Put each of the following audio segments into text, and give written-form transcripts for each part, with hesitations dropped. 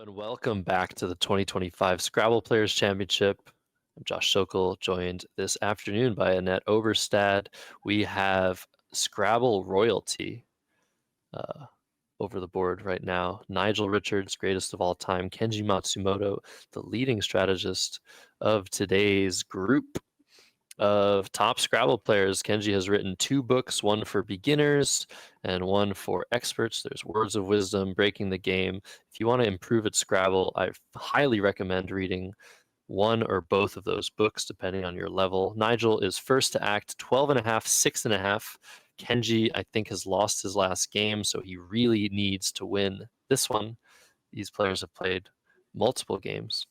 and welcome back to the 2025 Scrabble Players Championship. I'm Josh Sokol, joined this afternoon by Annette Obrestad. We have Scrabble royalty over the board right now. Nigel Richards, greatest of all time. Kenji Matsumoto, the leading strategist of today's group of top Scrabble players. Kenji has written 2 books, one for beginners and one for experts. There's Words of Wisdom, Breaking the Game. If you want to improve at Scrabble, I highly recommend reading one or both of those books, depending on your level. Nigel is first to act, 12.5, 6.5. Kenji, I think, has lost his last game, so he really needs to win this one. These players have played multiple games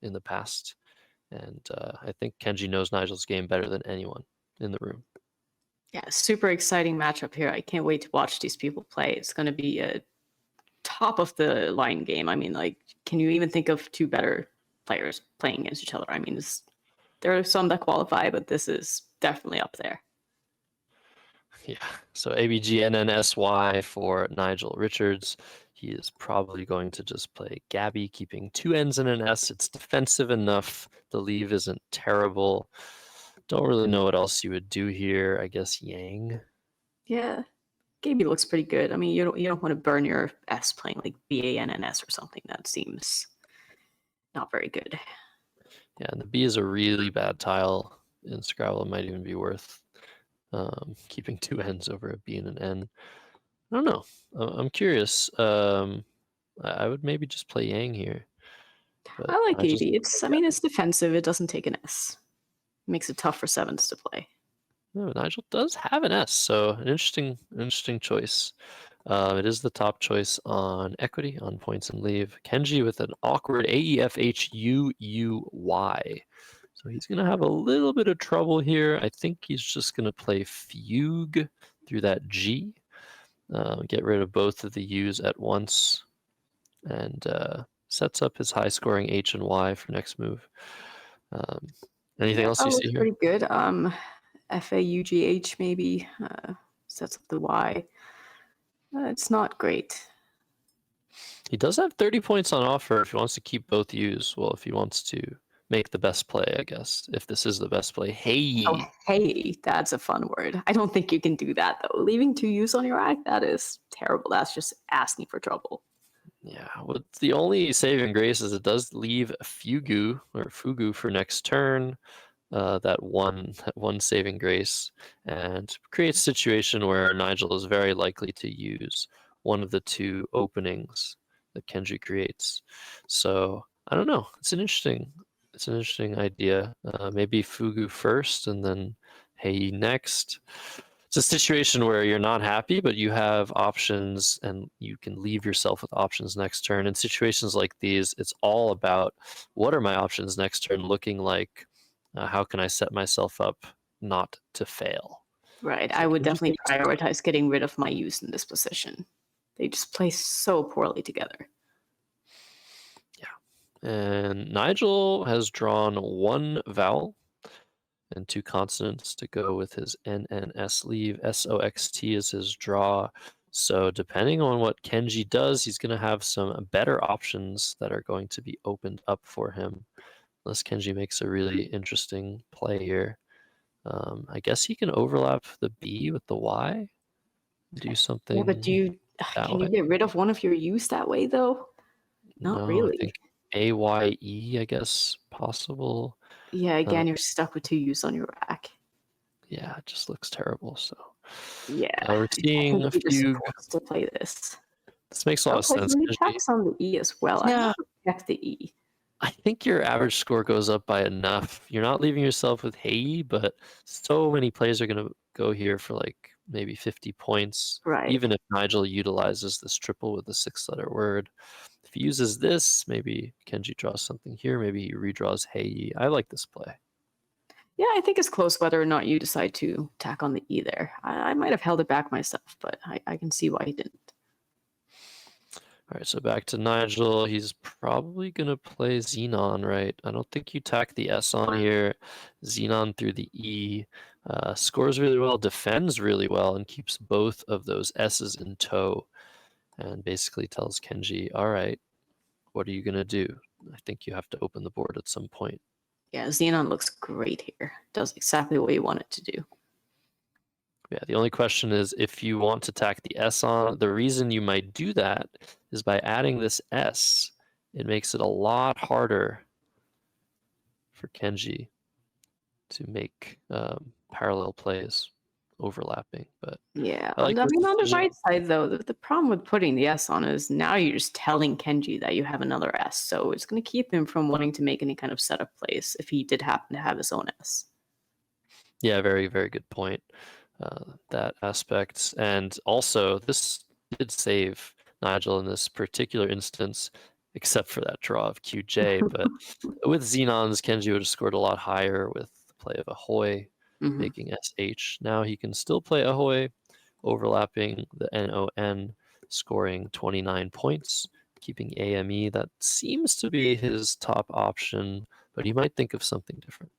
in the past. And I think Kenji knows Nigel's game better than anyone in the room. Yeah, super exciting matchup here. I can't wait to watch these people play. It's going to be a top of the line game. I mean, like, can you even think of 2 better players playing against each other? I mean, there are some that qualify, but this is definitely up there. Yeah, so ABGNNSY for Nigel Richards. He is probably going to just play Gabby, keeping 2 N's and an S. It's defensive enough. The leave isn't terrible. Don't really know what else you would do here. I guess Yang. Yeah, Gabby looks pretty good. I mean, you don't want to burn your S playing like BANNS or something. That seems not very good. Yeah, and the B is a really bad tile in Scrabble. It might even be worth keeping 2 N's over a B and an N. I don't know. I'm curious. I would maybe just play Yang here. I like Gabby. I mean, it's defensive. It doesn't take an S. It makes it tough for 7s to play. No, Nigel does have an S, so an interesting choice. It is the top choice on equity, on points and leave. Kenji with an awkward AEFHUUY. So he's going to have a little bit of trouble here. I think he's just going to play Fugue through that G. Get rid of both of the U's at once. And sets up his high-scoring H and Y for next move. Anything else you see here? Pretty good. FAUGH maybe sets up the Y. It's not great. He does have 30 points on offer if he wants to keep both U's. Well, if he wants to make the best play, I guess. If this is the best play. Hey. Oh, hey, that's a fun word. I don't think you can do that, though. Leaving 2 U's on your rack, that is terrible. That's just asking for trouble. Yeah, well, the only saving grace is it does leave Fugu or Fugu for next turn. That one saving grace, and creates a situation where Nigel is very likely to use one of the 2 openings that Kenji creates. So I don't know. It's an interesting idea. Maybe Fugu first and then Hei next. It's a situation where you're not happy, but you have options and you can leave yourself with options next turn. In situations like these, it's all about what are my options next turn looking like? How can I set myself up not to fail? Right. I would definitely prioritize getting rid of my U's in this position. They just play so poorly together. Yeah. And Nigel has drawn 1 vowel and 2 consonants to go with his NNS leave. SOXT is his draw. So depending on what Kenji does, he's going to have some better options that are going to be opened up for him. Unless Kenji makes a really interesting play here. I guess he can overlap the B with the Y. Do something. Yeah, but can you get rid of one of your U's that way, though? Not really. I think AYE, I guess, possible. Yeah, again, you're stuck with 2 U's on your rack. Yeah, it just looks terrible. So yeah, we're seeing a few to play this. This makes a lot of sense. You tax on the E as well. Yeah, check the E. I think your average score goes up by enough. You're not leaving yourself with Hei, but so many players are going to go here for like maybe 50 points. Right. Even if Nigel utilizes this triple with a 6-letter word. If he uses this, maybe Kenji draws something here. Maybe he redraws Hei. I like this play. Yeah, I think it's close whether or not you decide to tack on the E there. I might have held it back myself, but I can see why he didn't. All right, so back to Nigel. He's probably going to play Xenon, right? I don't think you tack the S on here. Xenon through the E. Scores really well, defends really well, and keeps both of those S's in tow. And basically tells Kenji, all right, What are you going to do? I think you have to open the board at some point. Yeah, Xenon looks great here. Does exactly what you want it to do. Yeah, the only question is if you want to tack the S on, the reason you might do that is by adding this S, it makes it a lot harder for Kenji to make parallel plays overlapping. But Yeah, I like I this mean, on the decision. right side though, the problem with putting the S on is now you're just telling Kenji that you have another S, so it's going to keep him from wanting to make any kind of setup plays if he did happen to have his own S. Yeah, very, very good point. That aspect. And also, this did save Nigel in this particular instance, except for that draw of QJ. But with Xenons, Kenji would have scored a lot higher with the play of Ahoy, Mm-hmm. making SH. Now he can still play Ahoy, overlapping the NON, scoring 29 points, keeping AME. That seems to be his top option, but he might think of something different.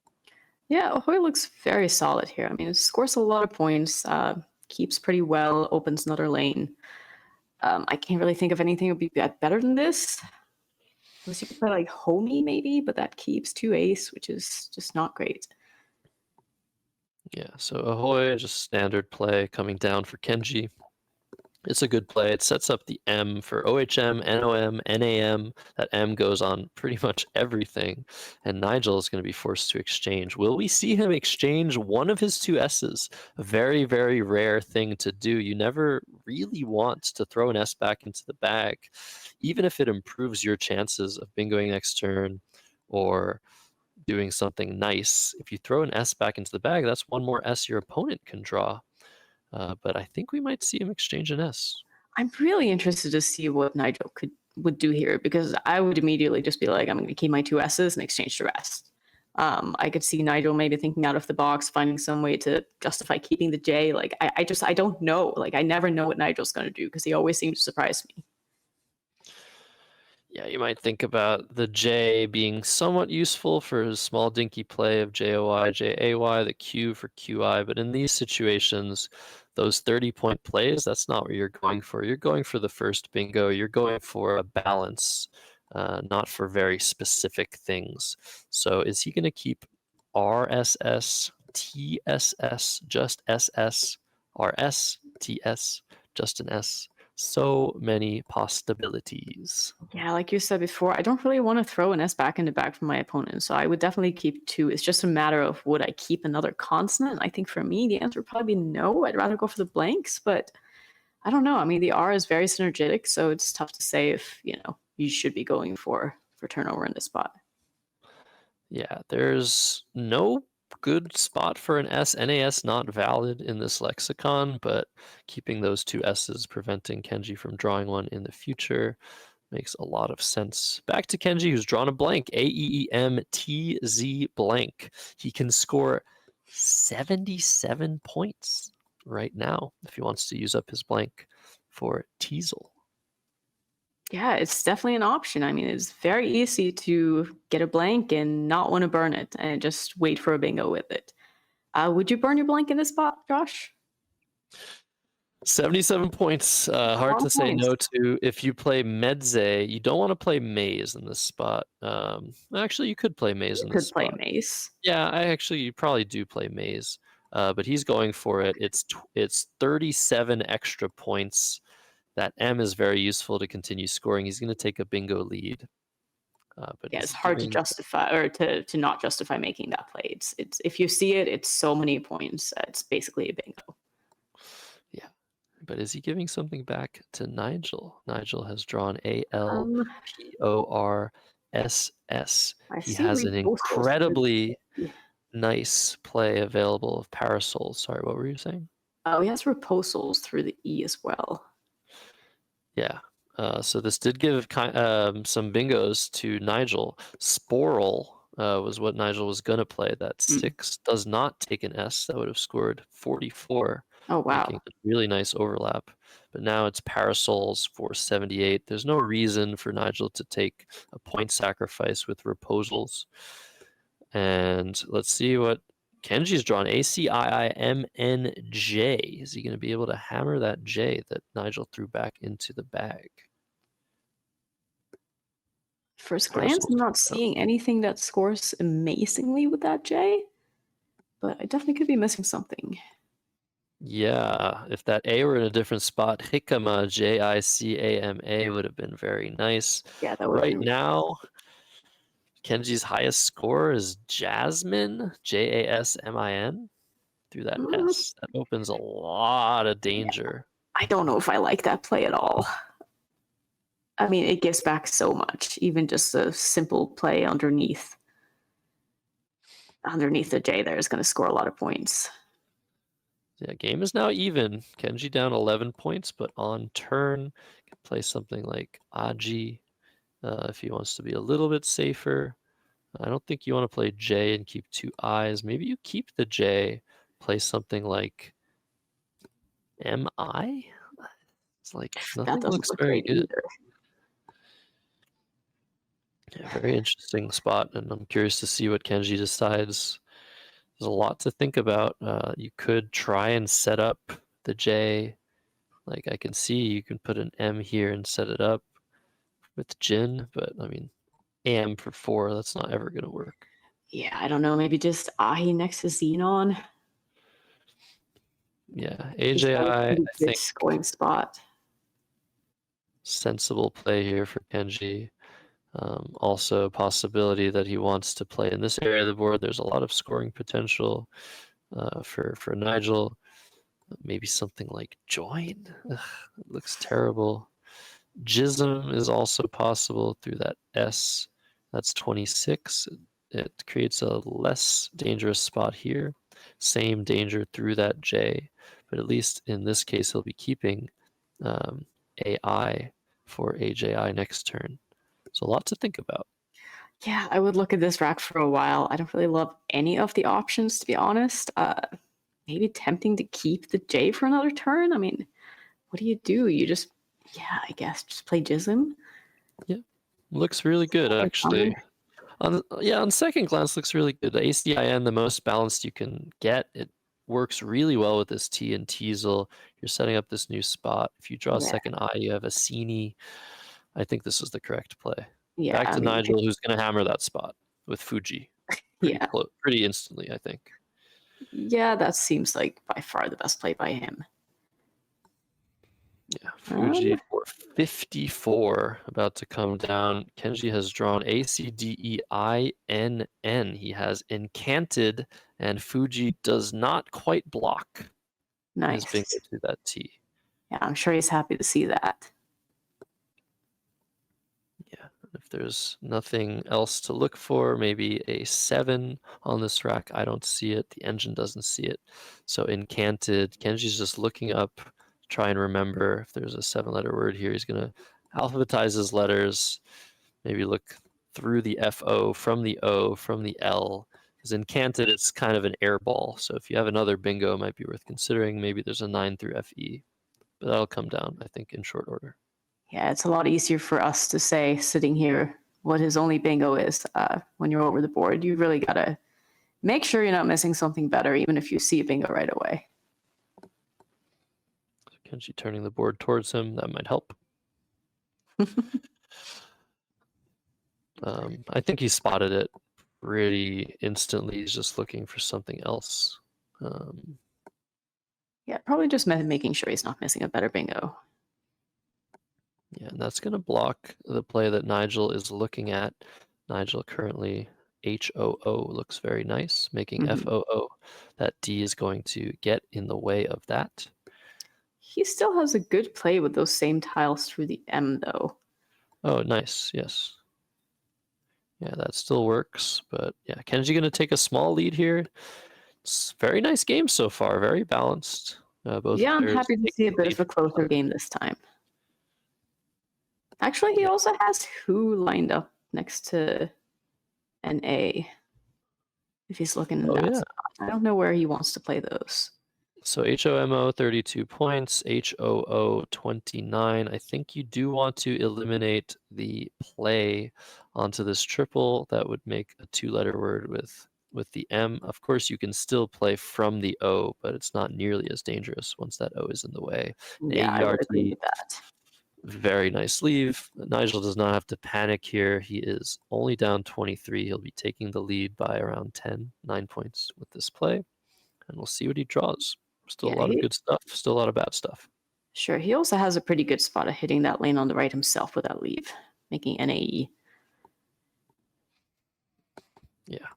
Yeah, Ahoy looks very solid here. I mean, it scores a lot of points, keeps pretty well, opens another lane. I can't really think of anything that would be better than this. Unless you could play like Homie maybe, but that keeps 2 ace, which is just not great. Yeah, so Ahoy, just standard play coming down for Kenji. It's a good play. It sets up the M for OHM, NOM, NAM. That M goes on pretty much everything. And Nigel is going to be forced to exchange. Will we see him exchange one of his two S's? A very, very rare thing to do. You never really want to throw an S back into the bag, even if it improves your chances of bingoing next turn or doing something nice. If you throw an S back into the bag, that's one more S your opponent can draw. But I think we might see him exchange an S. I'm really interested to see what Nigel would do here because I would immediately just be like, I'm going to keep my 2 S's and exchange the rest. I could see Nigel maybe thinking out of the box, finding some way to justify keeping the J. Like, I don't know. Like, I never know what Nigel's going to do because he always seems to surprise me. Yeah, you might think about the J being somewhat useful for his small dinky play of JOI, JAY, the Q for QI, but in these situations, those 30-point plays, that's not what you're going for. You're going for the first bingo. You're going for a balance, not for very specific things. So is he going to keep RSS, TSS, just SS, RS, TS, just an S? So many possibilities. Yeah, like you said before, I don't really want to throw an S back into back from my opponent, so I would definitely keep 2. It's just a matter of would I keep another consonant? I think for me, the answer would probably be no. I'd rather go for the blanks, but I don't know. I mean, the R is very synergetic, so it's tough to say if, you should be going for turnover in this spot. Yeah, there's no good spot for an S. NAS not valid in this lexicon, but keeping those two S's, preventing Kenji from drawing one in the future, makes a lot of sense. Back to Kenji, who's drawn a blank. AEEMTZ blank. He can score 77 points right now if he wants to use up his blank for Teasel. Yeah, it's definitely an option. I mean, it's very easy to get a blank and not want to burn it and just wait for a bingo with it. Would you burn your blank in this spot, Josh? 77 points. A Hard lot to of say points. no to. If you play Medze, you don't want to play Maze in this spot. Actually, you could play Maze You in this could play spot. Mace. Yeah, you probably do play Maze. But he's going for it. It's 37 extra points. That M is very useful to continue scoring. He's going to take a bingo lead. But Yeah, is it's he hard to giving? justify or to not justify making that play. It's if you see it, it's so many points. It's basically a bingo. Yeah. But is he giving something back to Nigel? Nigel has drawn ALPORSS. I He see has an repostals. incredibly nice play available of Parasols. Sorry, what were you saying? Oh, he has repostals through the E as well. Yeah. So this did give some bingos to Nigel. Sporl was what Nigel was going to play. That 6 does not take an S. That would have scored 44. Oh, wow. Making a really nice overlap. But now it's Parasols for 78. There's no reason for Nigel to take a point sacrifice with Reposals. And let's see what Kenji's drawn. ACIIMNJ. Is he going to be able to hammer that J that Nigel threw back into the bag? first glance, I'm not seeing anything that scores amazingly with that J, but I definitely could be missing something. Yeah, if that A were in a different spot, Jicama, Jicama, would have been very nice. Yeah, that would Right have been now, Kenji's highest score is Jasmine, Jasmin, through that S. That opens a lot of danger. I don't know if I like that play at all. I mean, it gives back so much, even just a simple play underneath the J there is going to score a lot of points. Yeah, game is now even. Kenji down 11 points, but on turn, can play something like Aji if he wants to be a little bit safer. I don't think you want to play J and keep 2 I's. Maybe you keep the J, play something like MI? It's like nothing That doesn't looks look very great good. either. Yeah, very interesting spot, and I'm curious to see what Kenji decides. There's a lot to think about. You could try and set up the J. Like I can see you can put an M here and set it up with Jin, but I mean, AM for 4, that's not ever going to work. Yeah, I don't know. Maybe just Ahi next to Xenon. Yeah, He's got a AJI, pretty I good think scoring spot. sensible play here for Kenji. Also, a possibility that he wants to play in this area of the board. There's a lot of scoring potential for Nigel. Maybe something like Join. Ugh, it looks terrible. Jism is also possible through that S. That's 26. It creates a less dangerous spot here. Same danger through that J, but at least in this case, he'll be keeping AI for AJI next turn. So a lot to think about. Yeah, I would look at this rack for a while. I don't really love any of the options, to be honest. Maybe tempting to keep the J for another turn. I mean, what do? You just, yeah, I guess just play Jism. Yeah, looks really good actually. On second glance, looks really good. The ACIN, the most balanced you can get. It works really well with this T and Teasel. You're setting up this new spot. If you draw a second eye, you have a Cini. I think this is the correct play. Yeah, Back to Nigel, who's going to hammer that spot with Fuji. Pretty instantly, I think. Yeah, that seems like by far the best play by him. Yeah, Fuji for 54, about to come down. Kenji has drawn ACDEINN. He has incanted, and Fuji does not quite block his bingo to that T. Yeah, I'm sure he's happy to see that. Yeah, if there's nothing else to look for, maybe a 7 on this rack. I don't see it. The engine doesn't see it. So incanted. Kenji's just looking up, try and remember if there's a 7-letter word here. He's going to alphabetize his letters, maybe look through the FO, from the O, from the L. Because incanted, it's kind of an air ball. So if you have another bingo, it might be worth considering. Maybe there's a 9 through FE. But that'll come down, I think, in short order. Yeah, it's a lot easier for us to say sitting here what his only bingo is when you're over the board. You really got to make sure you're not missing something better, even if you see a bingo right away. Kenji turning the board towards him, that might help. I think he spotted it pretty instantly. He's just looking for something else. Yeah, probably just making sure he's not missing a better bingo. Yeah, and that's going to block the play that Nigel is looking at. Nigel currently HOO looks very nice, making FOO. That D is going to get in the way of that. He still has a good play with those same tiles through the M, though. Oh, nice. Yes. Yeah, that still works. But yeah, Kenji going to take a small lead here. It's a very nice game so far. Very balanced. Both I'm happy to see a bit of a closer game this time. Actually, he also has Who lined up next to an A. If he's looking in that spot. I don't know where he wants to play those. So HOMO 32 points, HOO 29. I think you do want to eliminate the play onto this triple. That would make a 2-letter word with the M. Of course, you can still play from the O, but it's not nearly as dangerous once that O is in the way. Yeah, I would agree with that. Very nice leave. Nigel does not have to panic here. He is only down 23. He'll be taking the lead by around 9 points with this play. And we'll see what he draws. Still a lot of good stuff, still a lot of bad stuff. Sure, he also has a pretty good spot of hitting that lane on the right himself with that leave, making NAE. Yeah.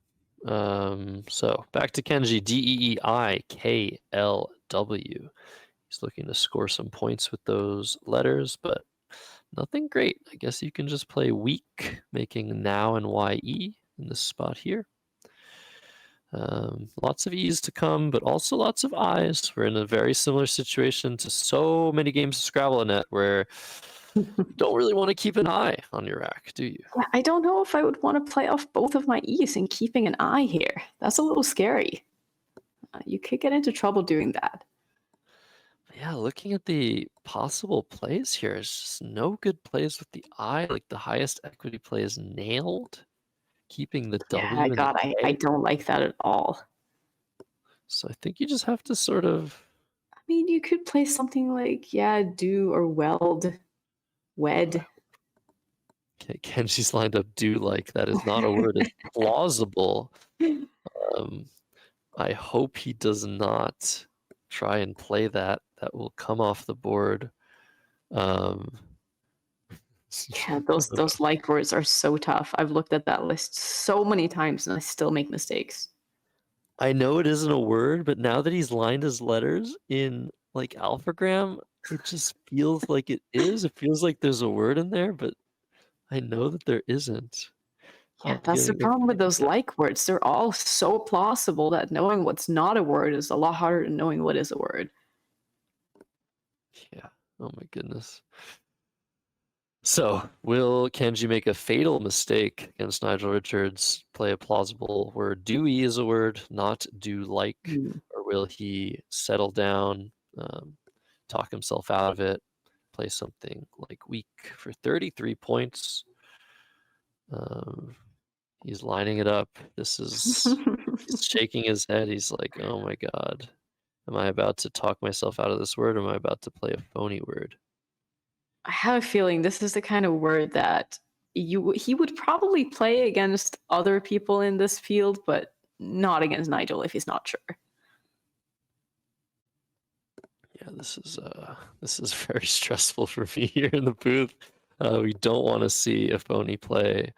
So back to Kenji, DEEIKLW. He's looking to score some points with those letters, but nothing great. I guess you can just play weak, making now and YE in this spot here. Lots of E's to come, but also lots of I's. We're in a very similar situation to so many games of Scrabble, Annette, where you don't really want to keep an eye on your rack, do you? Yeah, I don't know if I would want to play off both of my E's and keeping an eye here. That's a little scary. You could get into trouble doing that. Yeah, looking at the possible plays here, it's just no good plays with the eye. Like the highest equity play is nailed, keeping the W Yeah, and God, the I K. don't like that at all. So I think you just have to sort of... I mean, you could play something like, yeah, do or wed. Okay, Kenji's lined up do like. That is not a word. It's plausible. I hope he does not try and play that. That will come off the board. Yeah, those like words are so tough. I've looked at that list so many times and I still make mistakes. I know it isn't a word, but now that he's lined his letters in like alphagram, it just feels like it is. It feels like there's a word in there, but I know that there isn't. Yeah, I'm that's the getting problem with afraid. those like words. They're all so plausible that knowing what's not a word is a lot harder than knowing what is a word. Yeah. Oh my goodness. So, will Kenji make a fatal mistake against Nigel Richards, play a plausible word? Do-y is a word, not do-like. Or will he settle down, talk himself out of it, play something like weak for 33 points? He's lining it up. This is... he's shaking his head. He's like, oh my God. Am I about to talk myself out of this word? Or am I about to play a phony word? I have a feeling this is the kind of word that he would probably play against other people in this field, but not against Nigel if he's not sure. Yeah, this is very stressful for me here in the booth. We don't want to see a phony play,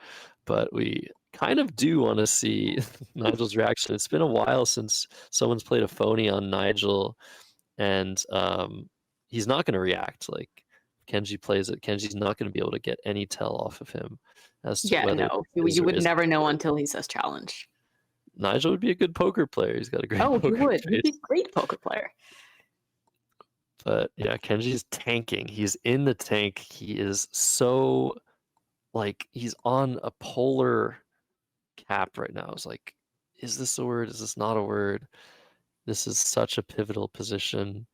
but we kind of do want to see Nigel's reaction. It's been a while since someone's played a phony on Nigel, and he's not going to react. Like Kenji plays it, Kenji's not going to be able to get any tell off of him as to whether You would never know until he says challenge. Nigel would be a good poker player. He's got a great poker he would. face. He'd be a great poker player. But yeah, Kenji's tanking. He's in the tank. He is so, like, he's on a polar cap right now. It's like, is this a word? Is this not a word? This is such a pivotal position,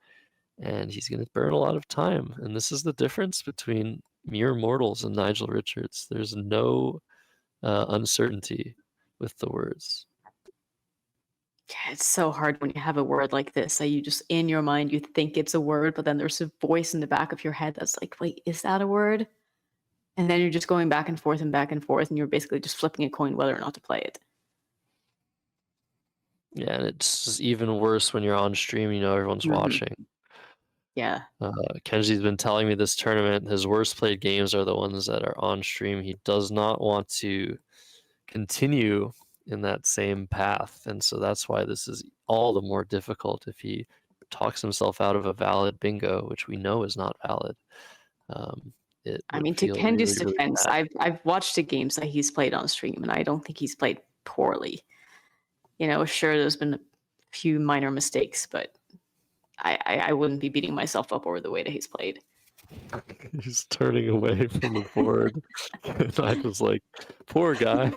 and he's going to burn a lot of time. And this is the difference between mere mortals and Nigel Richards. There's no uncertainty with the words. Yeah, it's so hard when you have a word like this that you just, in your mind, you think it's a word, but then there's a voice in the back of your head that's like, wait, is that a word? And then you're just going back and forth, and you're basically just flipping a coin whether or not to play it. Yeah, and it's just even worse when you're on stream, you know everyone's watching. Yeah. Kenji's been telling me this tournament, his worst played games are the ones that are on stream. He does not want to continue in that same path. And so that's why this is all the more difficult if he talks himself out of a valid bingo, which we know is not valid. I mean, to Kenji's defense, I've watched the games that he's played on stream, and I don't think he's played poorly. You know, sure, there's been a few minor mistakes, but I wouldn't be beating myself up over the way that he's played. He's turning away from the board. And I was like, poor guy.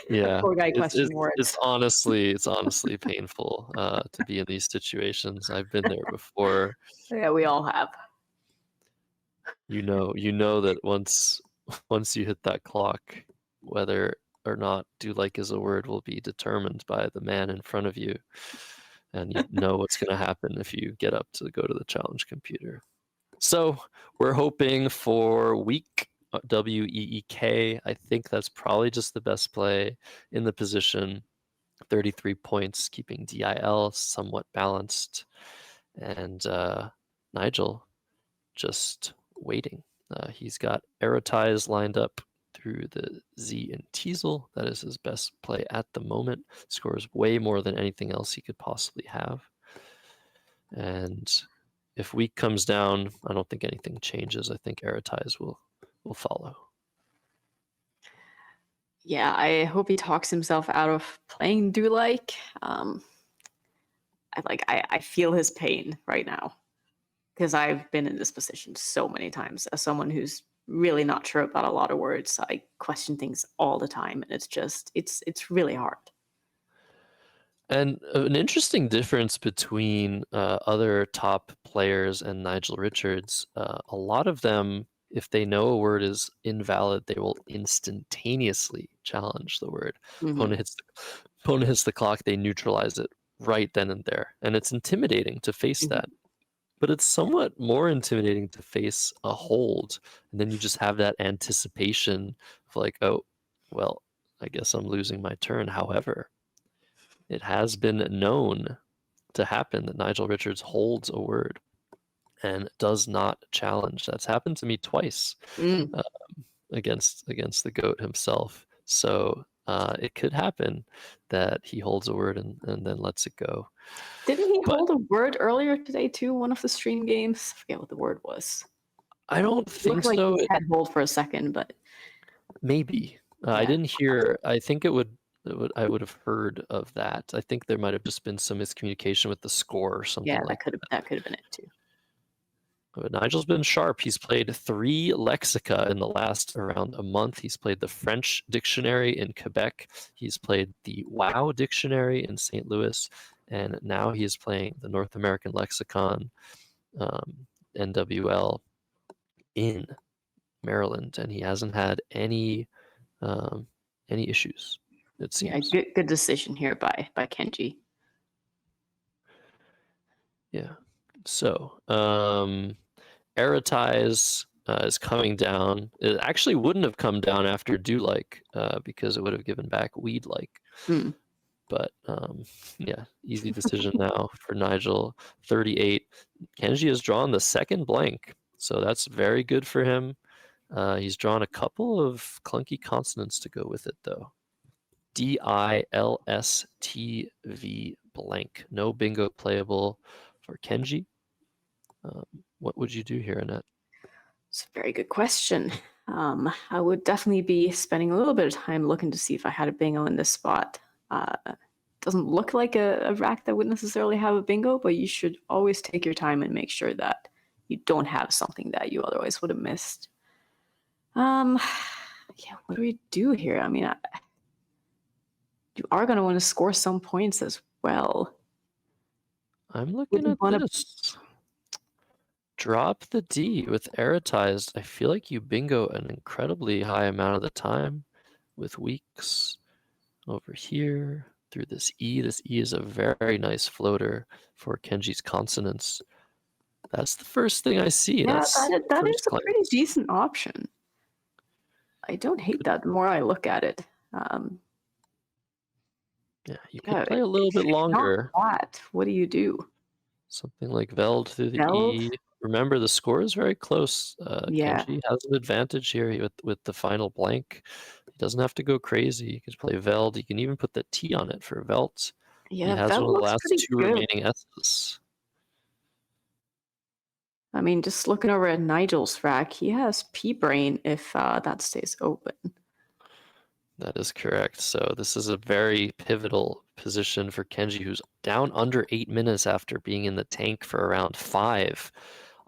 Yeah, Poor guy, it's honestly painful to be in these situations. I've been there before. Yeah, we all have. You know that once you hit that clock, whether or not do like is a word will be determined by the man in front of you, and you know what's going to happen if you get up to go to the challenge computer. So we're hoping for weak WEEK. I think that's probably just the best play in the position. 33 points, keeping DIL somewhat balanced. And Nigel just waiting. He's got Eratize lined up through the Z and Teasel. That is his best play at the moment. Scores way more than anything else he could possibly have. And if weak comes down, I don't think anything changes. I think Eratize will follow. Yeah, I hope he talks himself out of playing do like. I feel his pain right now because I've been in this position so many times as someone who's really not sure about a lot of words. I question things all the time, and it's really hard. And an interesting difference between other top players and Nigel Richards, a lot of them, if they know a word is invalid, they will instantaneously challenge the word. Mm-hmm. Opponent hits the clock, they neutralize it right then and there. And it's intimidating to face Mm-hmm. that. But it's somewhat more intimidating to face a hold. And then you just have that anticipation of like, oh, well, I guess I'm losing my turn. However, it has been known to happen that Nigel Richards holds a word and does not challenge. That's happened to me twice Mm. against the GOAT himself. So it could happen that he holds a word and then lets it go. Didn't he But hold a word earlier today too? One of the stream games. I forget what the word was. I don't It think looked like so. he had hold for a second, but Maybe. I yeah, didn't hear. I think I would have heard of that. I think there might have just been some miscommunication with the score or something yeah, like that. that could have been it too. But Nigel's been sharp. He's played 3 lexica in the last around a month. He's played the French dictionary in Quebec. He's played the WoW dictionary in St. Louis. And now he is playing the North American lexicon, NWL, in Maryland. And he hasn't had any issues, it Yeah, seems. good decision here by Kenji. Yeah. So, Eratize is coming down. It actually wouldn't have come down after Do Like because it would have given back Weed Like. Mm. But yeah, easy decision now for Nigel. 38. Kenji has drawn the second blank, so that's very good for him. He's drawn a couple of clunky consonants to go with it, though. DILSTV blank. No bingo playable for Kenji. What would you do here, Annette? It's a very good question. I would definitely be spending a little bit of time looking to see if I had a bingo in this spot. Doesn't look like a rack that would necessarily have a bingo, but you should always take your time and make sure that you don't have something that you otherwise would have missed. Yeah, what do we do here? I mean, you are going to want to score some points as well. I'm looking at this. Drop the D with Erratized. I feel like you bingo an incredibly high amount of the time with weeks over here through this E. This E is a very nice floater for Kenji's consonants. That's the first thing I see. Yeah, That's that is a glance. pretty decent option. I don't hate that the more I look at it. Yeah, you could play a little bit If longer. not that, what do you do? Something like Veld through the Veld? E. Remember, the score is very close. Yeah. Kenji has an advantage here with the final blank. He doesn't have to go crazy. He could play Veld. He can even put the T on it for Veld. Yeah, He has Veld one of the looks last pretty 2 good. remaining S's. I mean, just looking over at Nigel's rack, he has P-Brain if that stays open. That is correct. So this is a very pivotal position for Kenji, who's down under 8 minutes after being in the tank for around 5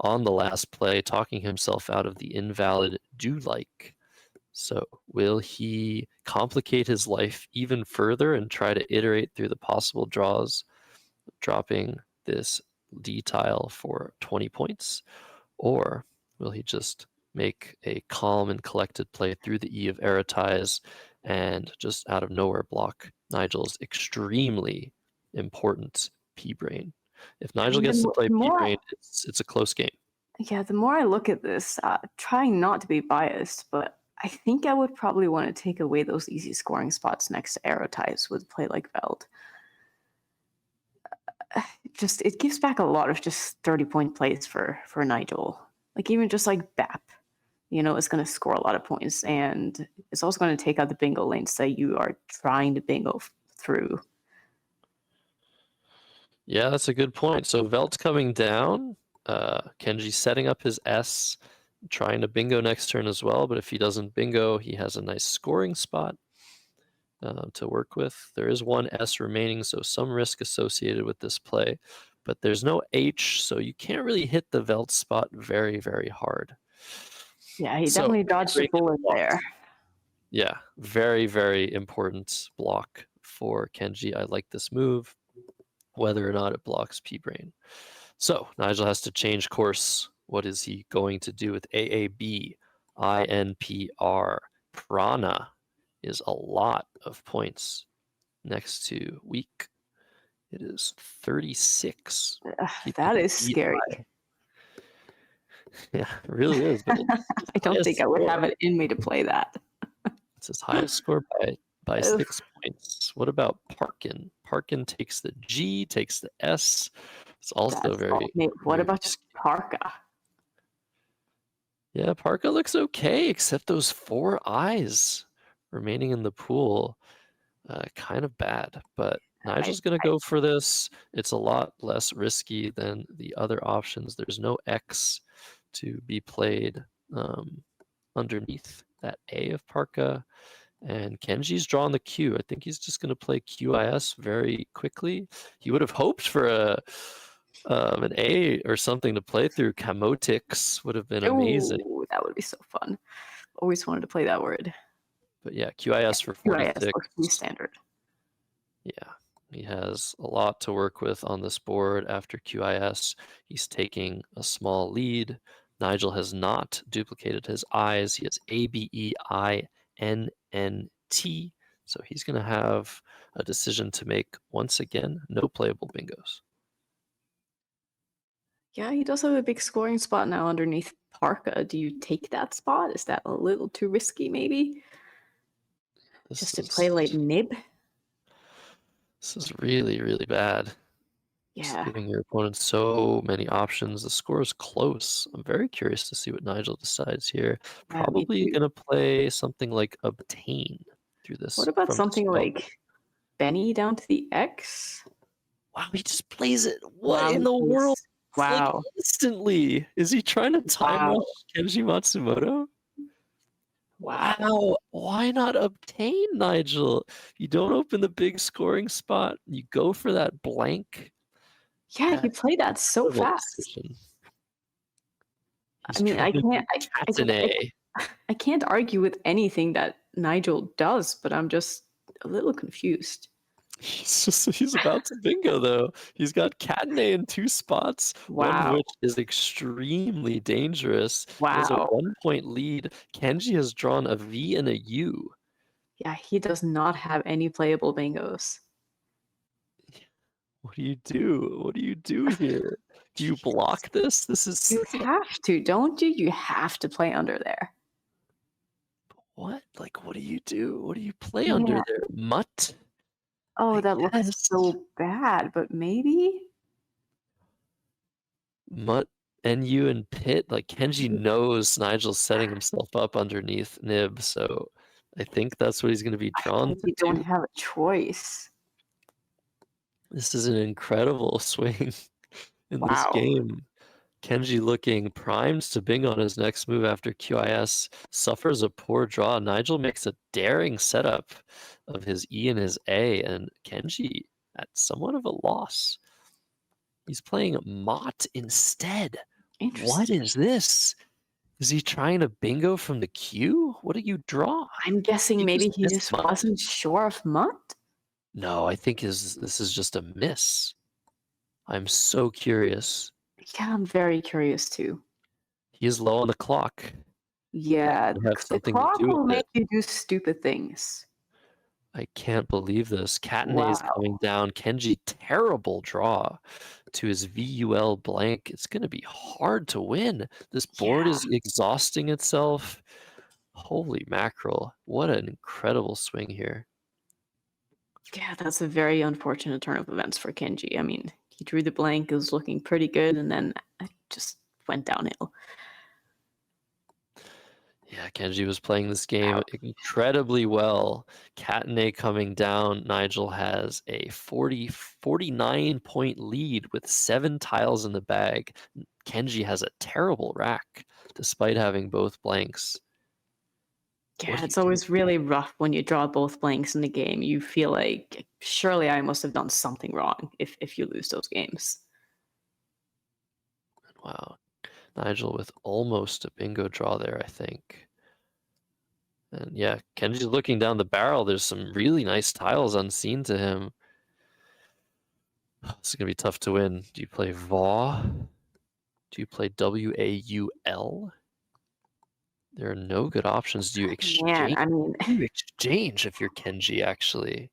on the last play, talking himself out of the invalid do like. So will he complicate his life even further and try to iterate through the possible draws, dropping this D tile for 20 points? Or will he just make a calm and collected play through the E of Eratize and just out of nowhere block Nigel's extremely important P-Brain? If Nigel gets to play P-Brain, it's a close game. Yeah, the more I look at this, trying not to be biased, but I think I would probably want to take away those easy scoring spots next to arrow types with play like Veld. Just it gives back a lot of just 30-point plays for Nigel. Like even just like BAP, it's going to score a lot of points, and it's also going to take out the bingo lanes that you are trying to bingo through. Yeah, that's a good point. So Veld's coming down. Kenji's setting up his S, trying to bingo next turn as well. But if he doesn't bingo, he has a nice scoring spot to work with. There is one S remaining, so some risk associated with this play. But there's no H, so you can't really hit the Veld spot very, very hard. Yeah, he definitely dodged a bullet there. Yeah, very, very important block for Kenji. I like this move, whether or not it blocks P-Brain. So Nigel has to change course. What is he going to do with AAB? INPR. Prana is a lot of points next to weak. It is 36. That is scary. Yeah, it really is. But I don't think I would have it in me to play that. It's his highest score by 6 points. What about Parkin? Parkin takes the G, takes the S. It's also What about Parka? Yeah, Parka looks okay, except those 4 eyes remaining in the pool. Kind of bad, but Nigel's going to go for this. It's a lot less risky than the other options. There's no X to be played underneath that A of Parka. And Kenji's drawn the Q. I think he's just going to play QIS very quickly. He would have hoped for an A or something to play through. Kamotix would have been amazing. Ooh, that would be so fun. Always wanted to play that word. But yeah, QIS for 46. QIS looks pretty standard. Yeah, he has a lot to work with on this board after QIS. He's taking a small lead. Nigel has not duplicated his eyes. He has ABEINNT. So he's going to have a decision to make once again. No playable bingos. Yeah, he does have a big scoring spot now underneath Parka. Do you take that spot? Is that a little too risky, maybe? Just to play like Nib? This is really, really bad. Yeah. Just giving your opponent so many options. The score is close. I'm very curious to see what Nigel decides here. Probably going to play something like Obtain through this. What about something like Benny down to the X? Wow, he just plays it. What in the world? Wow. Like, instantly. Is he trying to time rush Kenji Matsumoto? Wow. Why not Obtain, Nigel? You don't open the big scoring spot. You go for that blank. Yeah, you play that so fast. I mean, I can't argue with anything that Nigel does, but I'm just a little confused. He's about to bingo though. He's got Catenay in 2 spots, one of which is extremely dangerous. He has a 1-point lead. Kenji has drawn a V and a U. Yeah, he does not have any playable bingos. What do you do? What do you do here? Do you block this? You have to, don't you? You have to play under there. What? Like, what do you do? What do you play under there? Mutt? Oh, that looks so bad, but maybe? Mutt, NU, and Pit. Like, Kenji knows Nigel's setting himself up underneath Nib, so I think that's what he's going to be drawn to. You don't have a choice. This is an incredible swing in this game. Kenji looking primed to bingo on his next move after QIS, suffers a poor draw. Nigel makes a daring setup of his E and his A, and Kenji at somewhat of a loss. He's playing Mott instead. What is this? Is he trying to bingo from the Q? What do you draw? I'm guessing maybe he just wasn't sure of Mott? No, I think this is just a miss. I'm so curious. Yeah, I'm very curious too. He is low on the clock. Yeah, the clock will make you do stupid things. I can't believe this. Katane is Wow. coming down. Kenji, terrible draw to his VUL blank. It's going to be hard to win. This board Yeah. is exhausting itself. Holy mackerel. What an incredible swing here. Yeah, that's a very unfortunate turn of events for Kenji. I mean, he drew the blank, it was looking pretty good, and then it just went downhill. Yeah, Kenji was playing this game Ouch. incredibly well. Katane coming down. Nigel has a 49-point lead with 7 tiles in the bag. Kenji has a terrible rack despite having both blanks. What Yeah, do you it's do? always really rough when you draw both blanks in the game. You feel like surely I must have done something wrong if you lose those games. Wow. Nigel with almost a bingo draw there, I think. And yeah, Kenji's looking down the barrel. There's some really nice tiles unseen to him. This is going to be tough to win. Do you play VAW? Do you play WAUL? There are no good options. Do you Man, exchange? I mean, Do you exchange if you're Kenji, actually?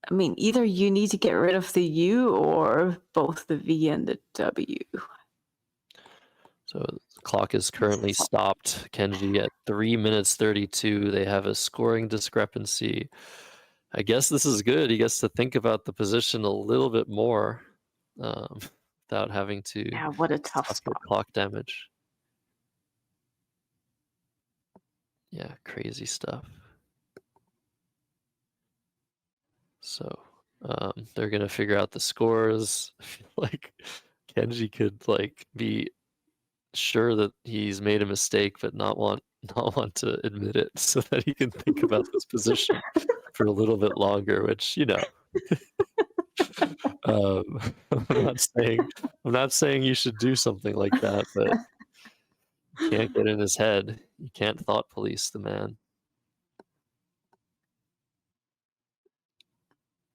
I mean, either you need to get rid of the U or both the V and the W. So the clock is currently stopped. Kenji at 3 minutes 32. They have a scoring discrepancy. I guess this is good. He gets to think about the position a little bit more without having to Yeah, what a tough suffer spot. clock damage. Yeah, crazy stuff. So they're gonna figure out the scores. I feel like Kenji could like be sure that he's made a mistake, but not want to admit it, so that he can think about this position for a little bit longer. Which um, I'm not saying you should do something like that, but you can't get in his head. You can't thought police the man.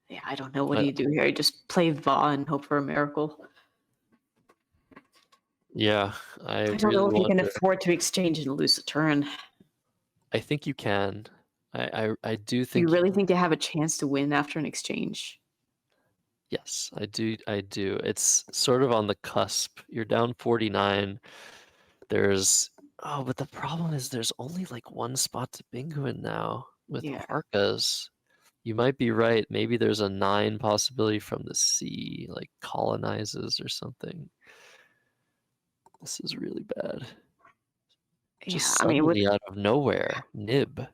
Yeah, I don't know. What do I, you do here? You just play Va and hope for a miracle. yeah, I I don't know really if you can wonder. afford to exchange and lose a turn. I think you can. I do Do you think really think you have a chance to win after an exchange? yes, I do. I do. It's sort of on the cusp. You're down 49. There's but the problem is there's only like one spot to bingo in now with Yeah. Harkas. You might be right. Maybe there's a 9 possibility from the sea, like colonizes or something. This is really bad. Yeah, Just I mean, with suddenly out of nowhere, nib.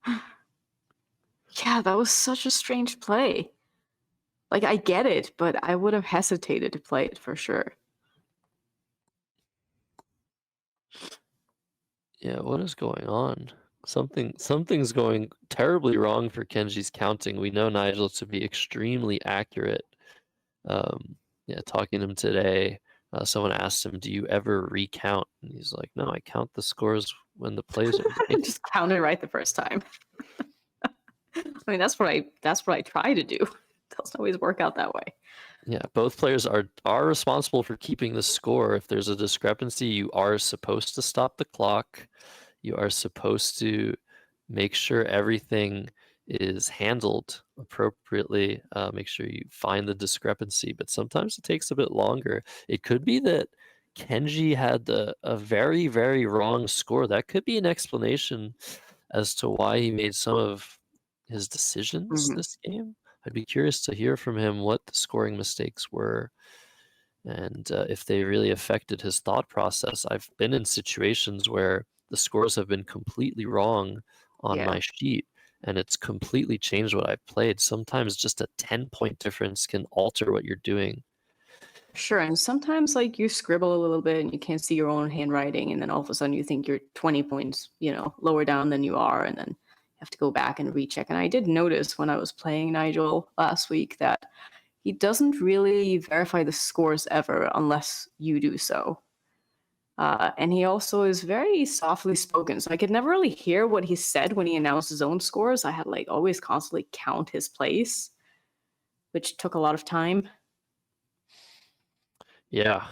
yeah, that was such a strange play. Like, I get it, but I would have hesitated to play it for sure. Yeah, what is going on? Something's going terribly wrong for Kenji's counting. We know Nigel to be extremely accurate. Yeah, talking to him today, someone asked him, "Do you ever recount?" And he's like, "No, I count the scores when the plays are made." Just counted right the first time. I mean, that's what I try to do. Doesn't always work out that way. Yeah, both players are responsible for keeping the score. If there's a discrepancy, you are supposed to stop the clock. You are supposed to make sure everything is handled appropriately. Make sure you find the discrepancy, but sometimes it takes a bit longer. It could be that Kenji had a very, very wrong score. That could be an explanation as to why he made some of his decisions Mhm. this game. I'd be curious to hear from him what the scoring mistakes were and if they really affected his thought process. I've been in situations where the scores have been completely wrong on Yeah. my sheet, and it's completely changed what I've played. Sometimes just a 10-point difference can alter what you're doing. Sure, and sometimes like you scribble a little bit and you can't see your own handwriting, and then all of a sudden you think you're 20 points, lower down than you are, and then you have to go back and recheck. And I did notice when I was playing Nigel last week that he doesn't really verify the scores ever unless you do so. And he also is very softly spoken, so I could never really hear what he said when he announced his own scores. I had like always constantly count his place, which took a lot of time. Yeah.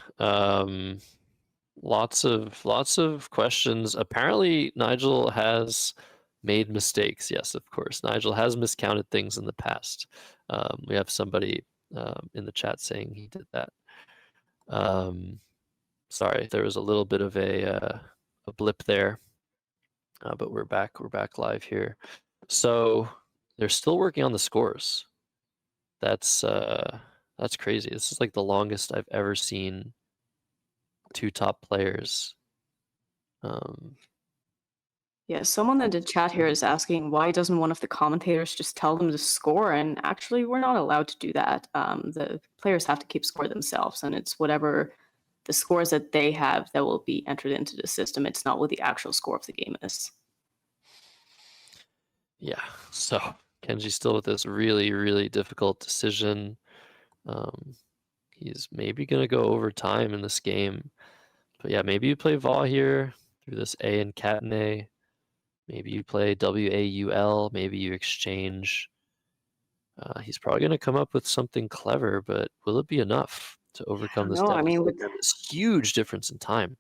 Lots of questions. Apparently, Nigel has Made mistakes, yes, of course. Nigel has miscounted things in the past. We have somebody in the chat saying he did that. Sorry, there was a little bit of a blip there, but we're back. We're back live here. So they're still working on the scores. That's crazy. This is like the longest I've ever seen two top players. Yeah, someone in the chat here is asking why doesn't one of the commentators just tell them to score? And actually, we're not allowed to do that. The players have to keep score themselves, and it's whatever the scores that they have that will be entered into the system. It's not what the actual score of the game is. Yeah, so Kenji's still with this really, really difficult decision. He's maybe going to go overtime in this game. But yeah, maybe you play Vaw here through this A and Catenay. Maybe you play WAUL. Maybe you exchange. He's probably going to come up with something clever, but will it be enough to overcome this No, I mean, deficit and this huge difference in time?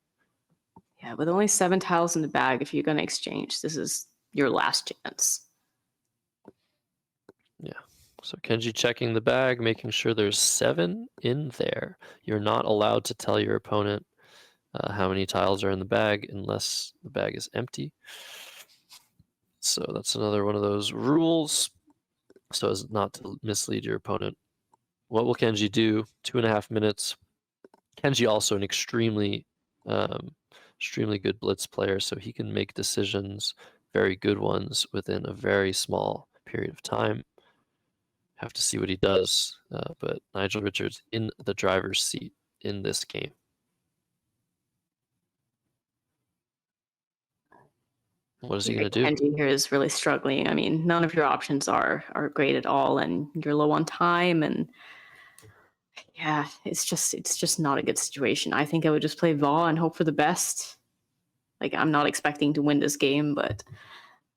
Yeah, with only 7 tiles in the bag, if you're going to exchange, this is your last chance. Yeah. So Kenji checking the bag, making sure there's 7 in there. You're not allowed to tell your opponent how many tiles are in the bag unless the bag is empty. So that's another one of those rules, so as not to mislead your opponent. What will Kenji do? 2.5 minutes. Kenji also an extremely good blitz player, so he can make decisions, very good ones, within a very small period of time. Have to see what he does, but Nigel Richards in the driver's seat in this game. What is he going to do? Kenji here is really struggling. I mean, none of your options are great at all, and you're low on time, and yeah, it's just not a good situation. I think I would just play Vaw and hope for the best. Like, I'm not expecting to win this game, but I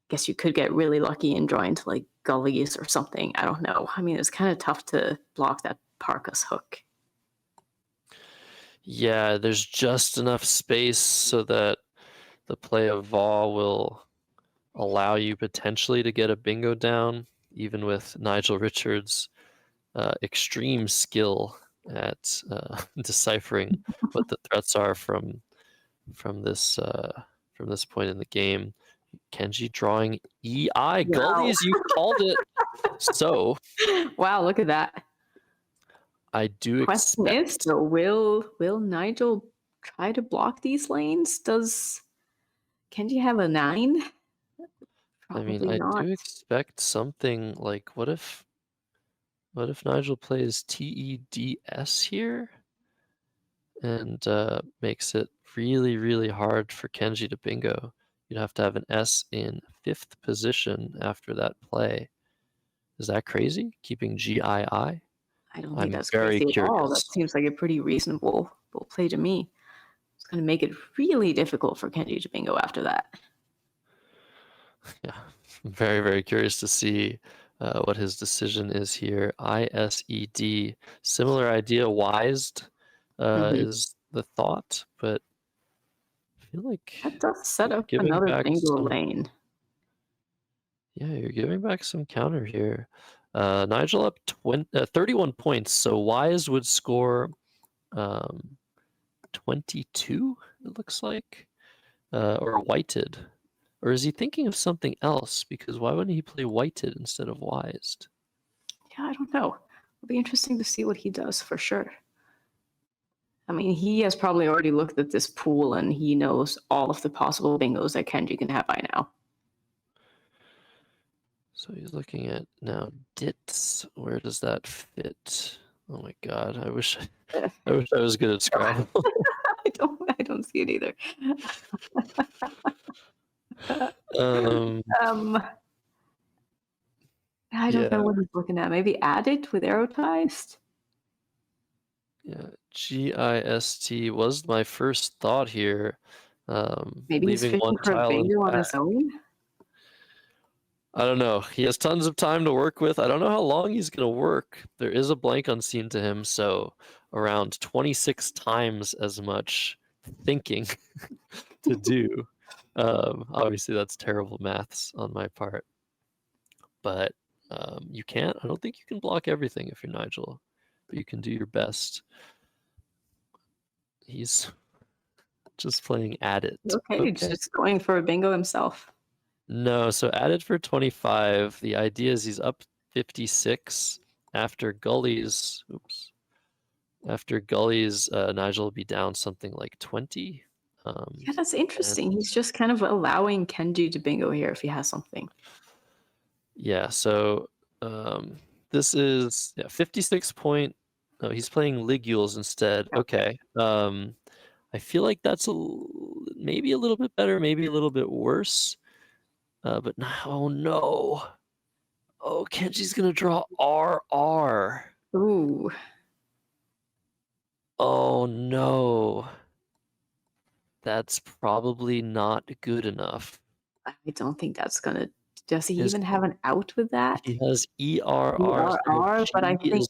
guess you could get really lucky and draw into like gullies or something. I don't know. I mean, it's kind of tough to block that Parkas hook. Yeah, there's just enough space so that the play of Vaw will allow you potentially to get a bingo down, even with Nigel Richards' extreme skill at deciphering what the threats are from this point in the game. Kenji drawing EI gullies. You called it. So wow, look at that. I do Question expect. is, so will Nigel try to block these lanes? Does Kenji have a 9? Probably I mean, I not. do expect something like what if Nigel plays TEDS here and makes it really, really hard for Kenji to bingo. You'd have to have an S in 5th position after that play. Is that crazy? Keeping GII? I don't think I'm that's very crazy at all. That curious. seems like a pretty reasonable play to me. It's going to make it really difficult for Kenji to bingo after that. Yeah, I'm very, very curious to see what his decision is here. ISED, similar idea. Wised is the thought, but I feel like That does set you're up giving another back bingo some. lane. Yeah, you're giving back some counter here. Nigel up 31 points, so Wise would score 22, it looks like, or Whited. Or is he thinking of something else? Because why wouldn't he play Whited instead of Wised? Yeah, I don't know. It'll be interesting to see what he does for sure. I mean, he has probably already looked at this pool and he knows all of the possible bingos that Kenji can have by now. So he's looking at now dits. Where does that fit? Oh my god! I wish I was good at Scrabble. I don't see it either. I don't know what he's looking at. Maybe add it with arrowtized? Yeah, GIST was my first thought here. Maybe he's Leaving one fishing for a tile in bingo the on back. his own? I don't know. He has tons of time to work with. I don't know how long he's going to work. There is a blank unseen to him, so around 26 times as much thinking to do. Obviously, that's terrible maths on my part, but you can't. I don't think you can block everything if you're Nigel, but you can do your best. He's just playing at it. Okay, just going for a bingo himself. No, so added for 25. The idea is he's up 56 after Gully's. Oops. After Gully's, Nigel will be down something like 20. Yeah, that's interesting. He's just kind of allowing Kenji to bingo here if he has something. Yeah, so this is 56 point. No, he's playing Ligules instead. Okay. I feel like that's maybe a little bit better, maybe a little bit worse. But oh no. Oh, Kenji's gonna draw RR. Ooh. Oh no. That's probably not good enough. I don't think that's gonna. Does he even have an out with that? He has ERR. ERR, but I think.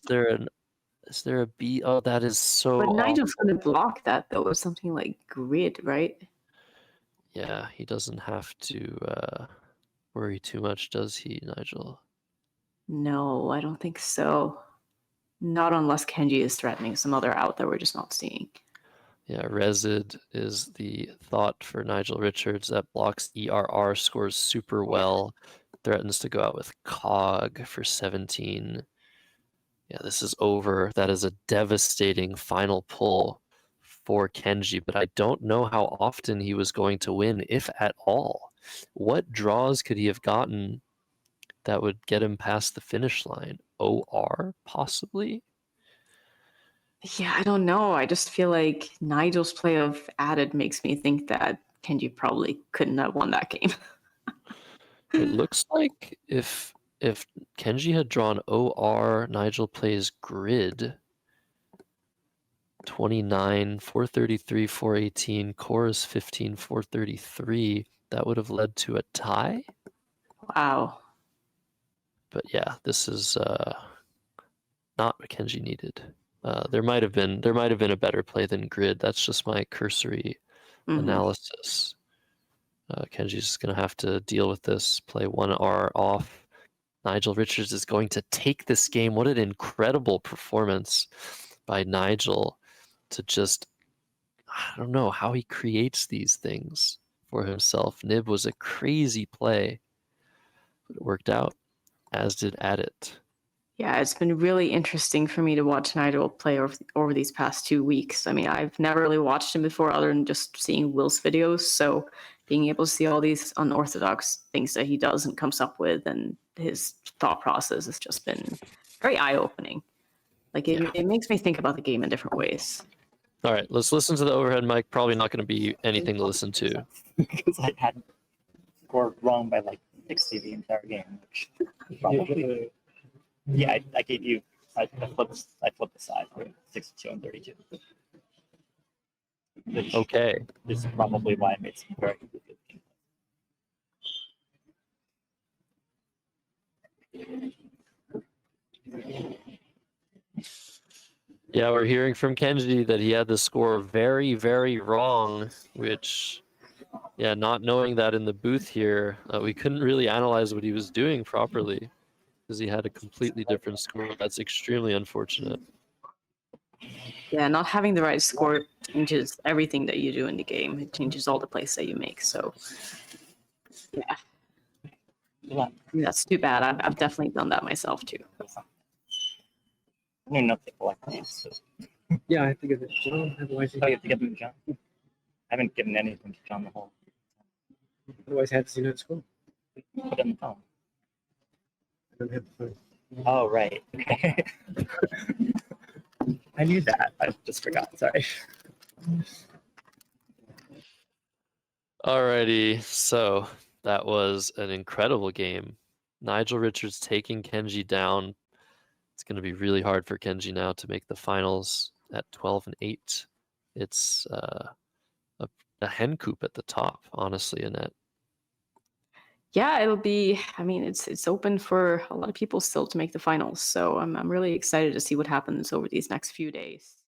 Is there a B? Oh, that is so But Nigel's awful. gonna block that though with something like grid, right? Yeah, he doesn't have to worry too much, does he, Nigel? No, I don't think so. Not unless Kenji is threatening some other out that we're just not seeing. Yeah, Resid is the thought for Nigel Richards that blocks ERR, scores super well, threatens to go out with Cog for 17. Yeah, this is over. That is a devastating final pull for Kenji, but I don't know how often he was going to win, if at all. What draws could he have gotten that would get him past the finish line? OR, possibly? Yeah, I don't know. I just feel like Nigel's play of added makes me think that Kenji probably couldn't have won that game. It looks like if Kenji had drawn OR, Nigel plays grid. 29, 433, 418, chorus 15, 433. That would have led to a tie. Wow. But yeah, this is not what Kenji needed. There might have been a better play than grid. That's just my cursory analysis. Kenji's just gonna have to deal with this. Play 1R off. Nigel Richards is going to take this game. What an incredible performance by Nigel to just, I don't know how he creates these things for himself. Nib was a crazy play, but it worked out, as did Addit. Yeah, it's been really interesting for me to watch Nigel play over these past 2 weeks. I mean, I've never really watched him before other than just seeing Will's videos. So being able to see all these unorthodox things that he does and comes up with and his thought process has just been very eye-opening. Like it makes me think about the game in different ways. All right, let's listen to the overhead mic. Probably not going to be anything to listen to. Because I had scored wrong by like 60 the entire game. Which probably, yeah, I gave you. I flipped the side for 62 and 32. Which Okay. is probably why I made some very good games. Yeah, we're hearing from Kenji that he had the score very, very wrong, which, yeah, not knowing that in the booth here, we couldn't really analyze what he was doing properly because he had a completely different score. That's extremely unfortunate. Yeah, not having the right score changes everything that you do in the game. It changes all the plays that you make. So, yeah, that's too bad. I've definitely done that myself too. I don't know if they collect these. So. Yeah, I have to give it to John. Otherwise, Oh, you have to give them to John. I haven't given anything to John the whole. otherwise he had to see no school. Put it on the phone. I don't have the phone. Oh, right. Okay. I knew that. I just forgot. Sorry. Alrighty, so that was an incredible game. Nigel Richards taking Kenji down. It's going to be really hard for Kenji now to make the finals at 12 and 8. It's a hen coop at the top, honestly, Annette. Yeah, it'll be. I mean, it's open for a lot of people still to make the finals. So I'm really excited to see what happens over these next few days.